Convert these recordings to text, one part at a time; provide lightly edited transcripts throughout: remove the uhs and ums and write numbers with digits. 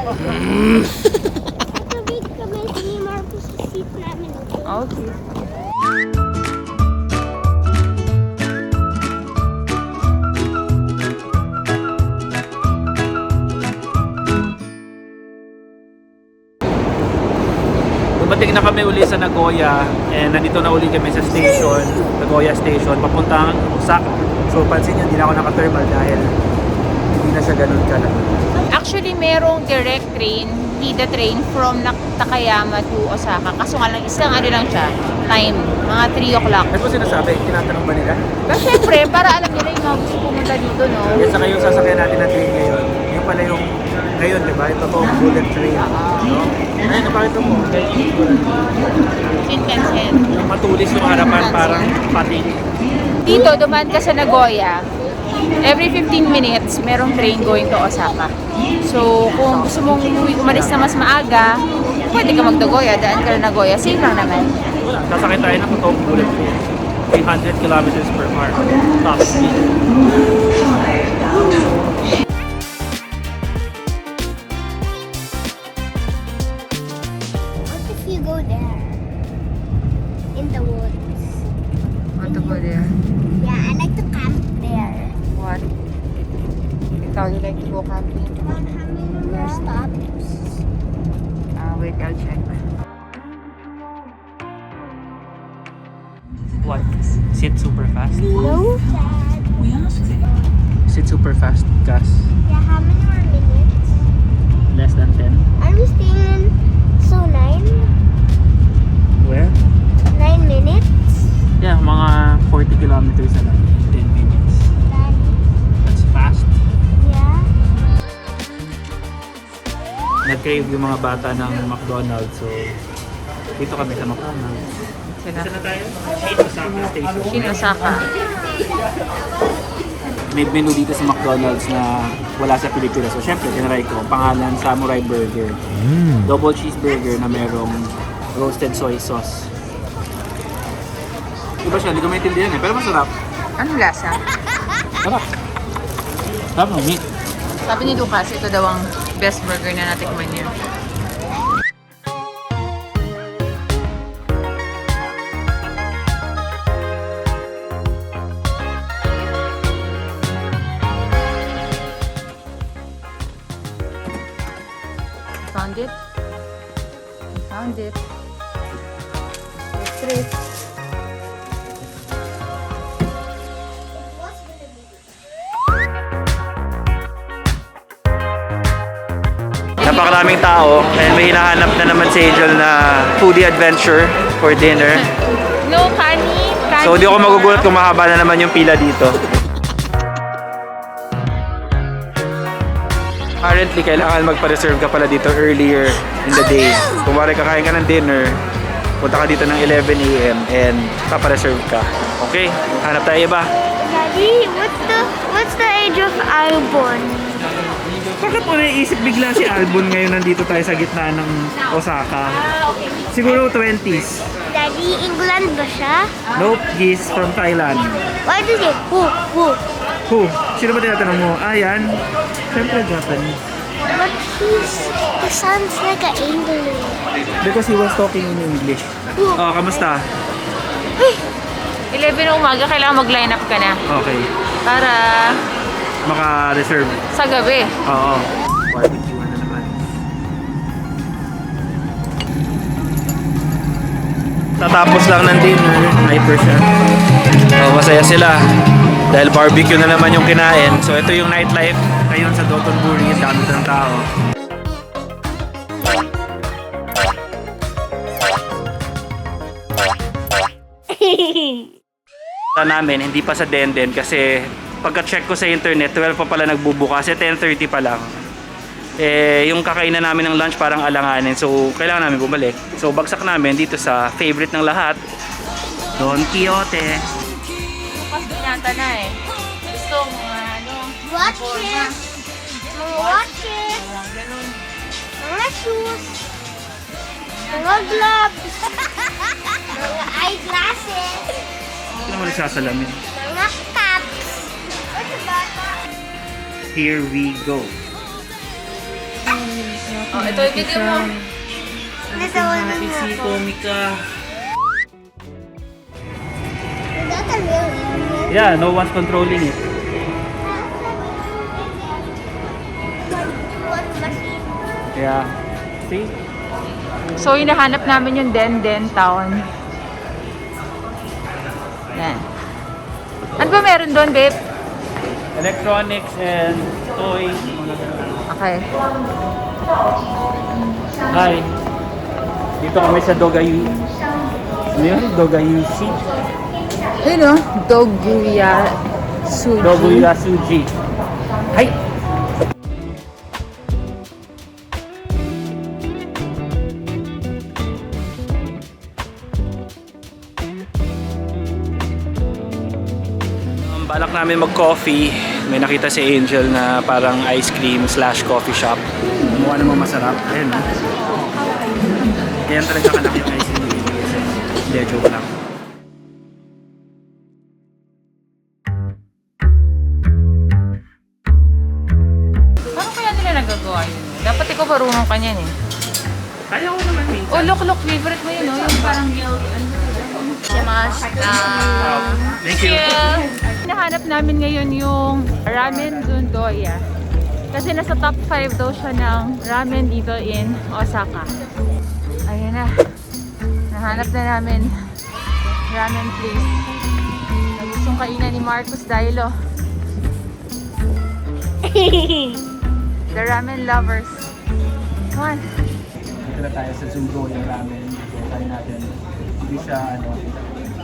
Sabi kami ni Marcos sa seat namin. Okay. Dumating na kami uli sa Nagoya and nandito na uli kami sa station, Nagoya Station, papuntang Osaka. So pansin nyo, hindi na ako naka-thermal dahil hindi na siya ganun kalaki. Actually, merong direct train, Hida train from Takayama to Osaka. Kaso nga lang, isang ano lang siya, time, mga 3 o'clock. Ano ba sinasabi? Tinatanong ba nila? Pero syempre, para alam nila yung mga gusto pumunta dito, no? Yes, saka yung sasakyan natin na train ngayon, yung pala yung ngayon, di ba? Ito po, bullet train. No? Ayun, napakita mo. Shinkansen. Yung matulis yung harapan, parang pati. Dito, dumaan ka sa Nagoya. Every 15 minutes, merong train going to Osaka. So, kung gusto mong umalis na mas maaga, pwede ka mag-Nagoya, daan ka na Nagoya. Safe lang naman. Sasakyan tayo ng totoong bullet train. 300 kilometers per hour. Top speed. What if you go there? In the woods. Want to go there? Yeah, I like to camp there. What? Ikaw, you like to go camping? How many more stops? Wait, I'll check. What? Sit super fast? No, Dad. Sit super fast, Gas. Yeah, how many more minutes? Less than 10. Are we staying in so 9? Where? 9 minutes? Yeah, mga 40 kilometers na lang. 10 minutes. Daddy? That's fast. Yeah. Nag-crave yung mga bata ng McDonald's. So, dito kami sa McDonald's. Sila. Saan na tayo? Osaka Station. Shin Osaka. May menu dito sa McDonald's na wala sa Pilipinas. So, syempre, tinry ko. Pangalan, Samurai Burger. Double cheeseburger na merong roasted soy sauce. Iba siya, hindi ko maintindihan eh. Pero masarap. Anong lasa? Sarap. Sarap ng meat. Sabi ni Lucas, ito daw ang best burger na natikman niya. Found it? I found it. Let's trip. Napakaraming tao and may hinahanap na naman si Angel na foodie adventure for dinner. No, kani. So di ako magugulat kung mahaba na naman yung pila dito. Apparently, kailangan magpa-reserve ka pala dito earlier in the day. Kung wari kakain ka ng dinner, punta ka dito ng 11 a.m. and papareserve ka. Okay? Hanap tayo iba. Daddy, what's the age of Albon? Bakit mo naiisip bigla si Albon ngayon nandito tayo sa gitna ng Osaka? Okay. Siguro 20s. Daddy, England ba siya? Nope, he's from Thailand. Why does it? Who? Who? Sino ba tinatanong mo? Ah, yan. Siyempre Japanese. But he sounds like an English. Because he was talking in English. Oh, kamusta? 11 ng umaga, kailangan mag-line up ka na. Okay. Para Maka-reserve. sa gabi. Oo. Barbecue na naman. Tatapos lang ng dinner, hyper siya. Oh, masaya sila. Dahil barbecue na naman yung kinain. So ito yung nightlife ngayon sa Dotonbori. Ang dami ng tao. Namin, hindi pa sa Denden kasi pagka-check ko sa internet, 12 pa pala nagbubukas, 10:30 pa lang. Eh, yung kakainan namin ng lunch parang alanganin, so kailangan namin bumalik. So bagsak namin dito sa favorite ng lahat, Don Quixote. Bukas binata na eh. Gusto mo ano? Watches. Mga watches. Ganun. Mga shoes. Mga gloves. Mga eyeglasses. Hindi naman nagsasalamin. Mga caps. What's the bata? Here we go. ito yung video mo. Natawa na nga ako. Mika. Is that a real alien? Yeah, no one's controlling it. What machine? Yeah. See? So, hinahanap namin yung Den Town. Yan. Ano ba meron doon, babe? Electronics and toys. Okay. Hi. Dito kami sa Dogayu. Ano yun? Dogayushi? Ayun o. Doguya Suji. Doguya Suji. Hi! Balak namin mag-coffee. May nakita si Angel na parang ice cream / coffee shop. Mukha namang masarap. Ayun. Kaya talaga kalaki yung ice cream. Hindi, joke lang. Paano kaya nila nagagawa yun? Dapat ikaw marunong ka niyan eh. Kaya ko naman minsan. Oh, look, favorite mo yun, no? Yung parang Thank you. Hinahanap namin ngayon yung Ramen Zundoya. Kasi nasa top 5 daw siya ng ramen dito in Osaka. Ayun na. Nahanap na namin ramen place. Na gustong kainan ni Marcos dahil oh. The ramen lovers. Come on. Dito na tayo sa Zumbo yung ramen. So, tayo natin. Hindi siya,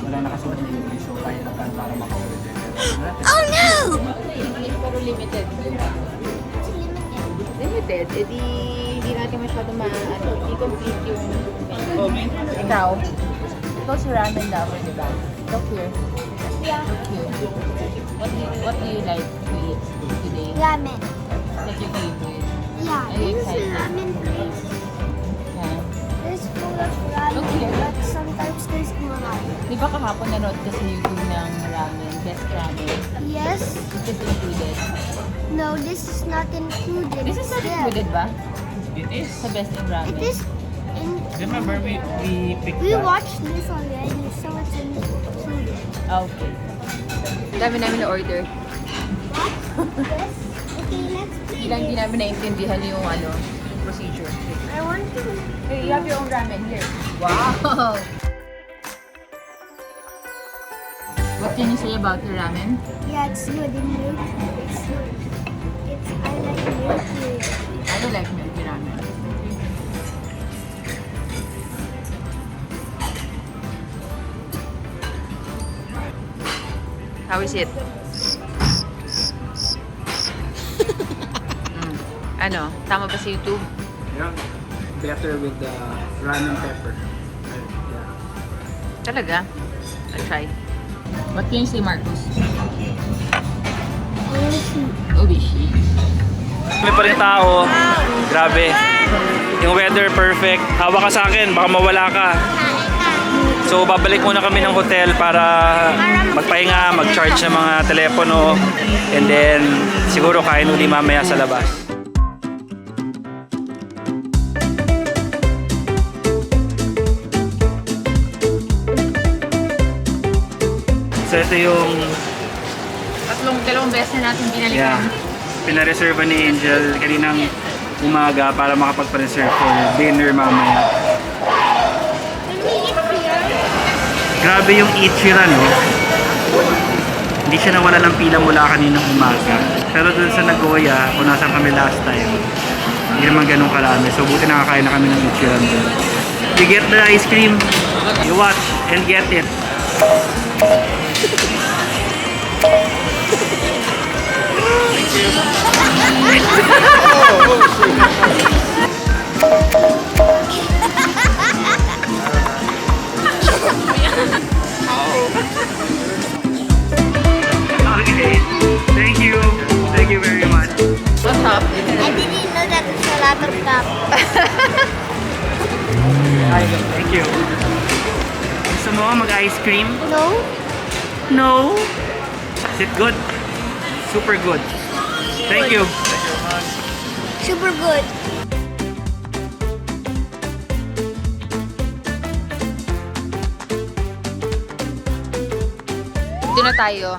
walang nakasulat na English. So, tayo na para maka-order. Oh no! Pero limited. Limited? Eh di natin masyado hindi complete yung menu. Ikaw? Ikaw si ramen lover, di ba? Look here. Yeah. Look here. What do you like to eat today? Ramen. Like your favorite? Yeah, Are you this is excited? ramen place. Yeah. There's full of ramen, Okay. but sometimes there's more. Di ba kahapon nanood ka sa YouTube ng ramen, best ramen? Yes. This is included. No, this is not included. This is not There. included ba? It is. Sa best in ramen? It is in. Remember, we picked We that. watched this already, so it's included. Okay. Dami namin na-order. Yes. Okay, let's play. Ilang di namin naintindihan yung procedure. I want to. Hey, you have your own ramen here. Wow! What can you say about your ramen? Yeah, it's good in milk. It's good. I like milky. I don't like milky ramen. How is it? Ano? Tama ba sa YouTube? Yeah. Better with the ramen pepper. Yeah. Talaga? I'll try. What can you say, Marcos? Obishi. May pa rin tao. Grabe. Yung weather perfect. Hawa ka sa akin, baka mawala ka. So babalik muna kami ng hotel para magpahinga, mag-charge ng mga telepono, and then siguro kain uli mamaya sa labas. So ito yung Dalawang beses na natin binalikan. pinareserve ni Angel kaninang umaga para makapagpa-reserve for dinner mamaya. Grabe yung Ichira, no? Hindi siya nawala ng pila mula kaninang umaga. Pero dun sa Nagoya, kung nasan kami last time, hindi naman ganun karami. So buti nakakain na kami ng Ichira. You get the ice cream, you watch and get it. Okay. Thank you. Thank you very much. What's up? I didn't know that it's a lot of stuff. Thank you. Gusto mo mag-ice cream? No? No. Is it good? Super good. Thank you. Super good. muna tayo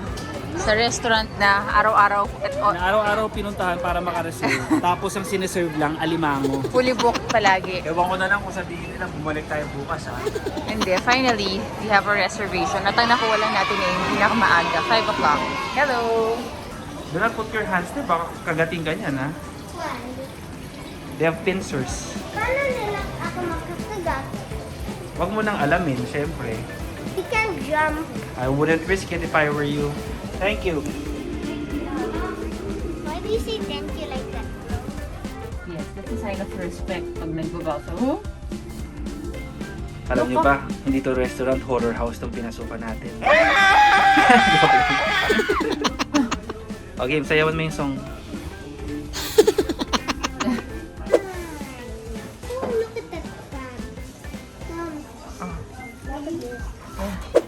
sa restaurant na araw-araw Na araw-araw pinuntahan para makareserve. Tapos ang sineserve lang, alimango. fully booked palagi. Ewan ko na lang kung sabihin nila, bumalik tayo bukas ha. Hindi, finally, we have a reservation. At ang nakuha lang natin ay yung pinakamaaga, 5 o'clock. Hello! Do not put your hands there, baka kagating ka niyan ha. Why? They have pincers. Paano nila ako makakagat? Huwag mo nang alamin, syempre. He can jump. I wouldn't risk it if I were you. Thank you. Why do you say thank you like that? Yes, that's a sign of respect pag nagbabaw sa oh? Alam niyo ba, hindi to restaurant, horror house tong pinasukan natin. Okay, sayawan mo yung song. Oh, look at that fan. Look at this.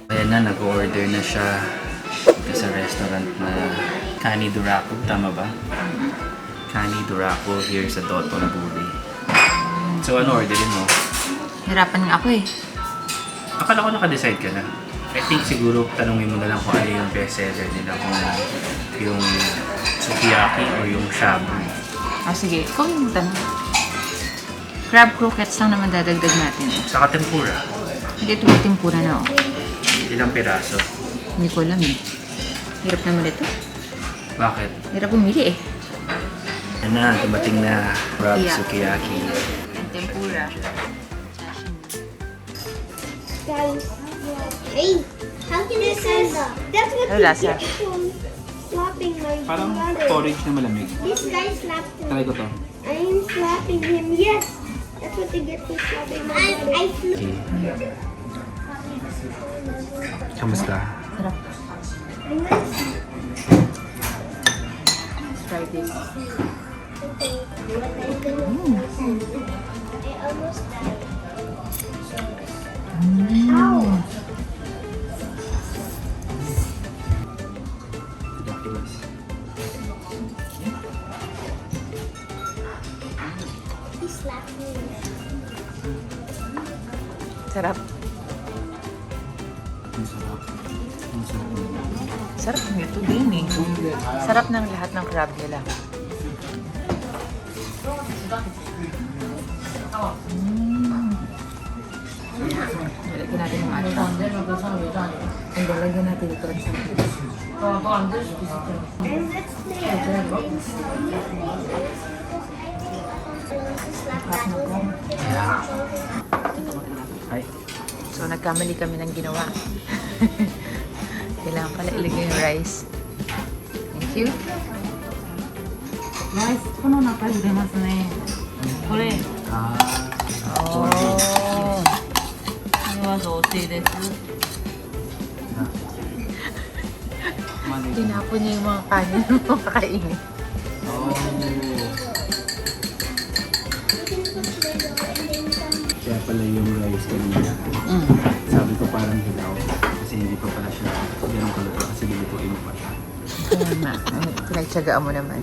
Ayan na, nag-order na siya dito sa restaurant na Kani Duraku, tama ba? Kani Duraku here sa Doton Buri. So ano orderin mo? Hirapan nga ako eh. Akala ko naka-decide ka na. I think siguro tanungin mo na lang kung ano yung bestseller nila, kung yung sukiyaki o yung shabu. Ah, sige. Ikaw yung tanong. Crab croquettes lang naman dadagdag natin. Saka tempura. Hindi, ito tempura na oh. Ilang piraso? Hindi ko alam eh. Hirap naman ito. Bakit? Hirap bumili eh. Yan na, dumating na crab Yeah. sukiyaki. And tempura. Guys, hey, how can you say that? That's what Ano you lasa? get from slapping my Parang brother. porridge na malamig. This guy slapped him. Try ko to. I'm slapping him. Yes, that's what you get for slapping my brother. I flew. Okay. Kamusta? Sarap. I'm gonna see. Let's try this. I almost died. Ow! He slapped me. Sarap. Sarap nito din eh. Sarap ng lahat ng crab nila. Lalagyan natin ng atang. And then lagyan natin ito rin sa And let's play other games. Hi. So, nagkamali kami ng ginawa. Kailangan pala ilagay yung rice. Thank you. ライスこの中に入れますね。これ、こ Oh. れはどうしいです。 Tinapon niya yung mga kanin mo kakainin. Kaya pala yung rice kanina. Sabi ko parang hilaw. Kasi hindi pa pala siya ganun kaluto kasi bilutuin mo pa siya. Kaya nga, pinagtsagaan mo naman.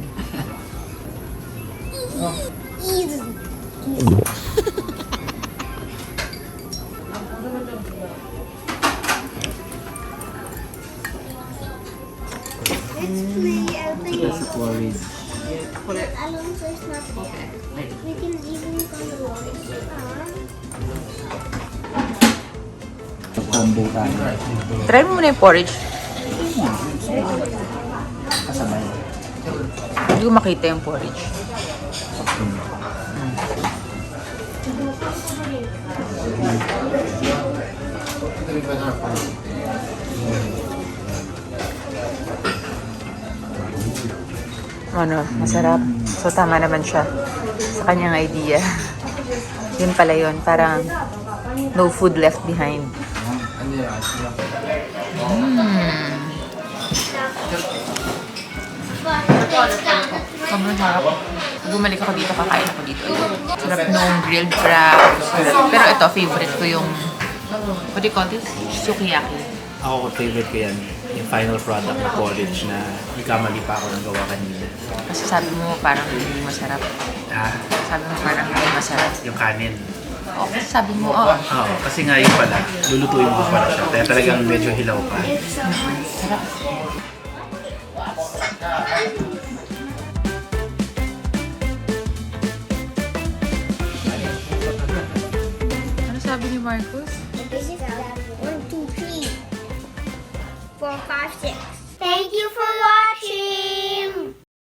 Easy. Let's play That's porridge. Alonso is not there. We can even go Combo tayo. Try mo muna yung porridge. Kasabay. Hindi ko makita yung porridge. Ano, masarap. So, tama naman siya sa kanyang idea. Yun pala yun. Parang no food left behind. Sobrang sarap. Bumalik ako dito, kakain ako dito. Sarap nung grilled crab. Pero ito, favorite ko yung, what do you call this? Sukiyaki. Ako favorite ko yan. Yung final product na porridge na ikamali pa ako ng gawa kanina. Kasi sabi mo parang hindi masarap. Ah, Sabi mo parang hindi masarap. yung kanin. Okay, sabi mo, oh. Oo, kasi nga yun pala, lulutuin mo pala siya. Kaya talagang medyo hilaw pa. It's so much. Sarap. Ano sabi ni Marcus? This is 1, 2, 3, 4, 5, 6. Thank you for watching.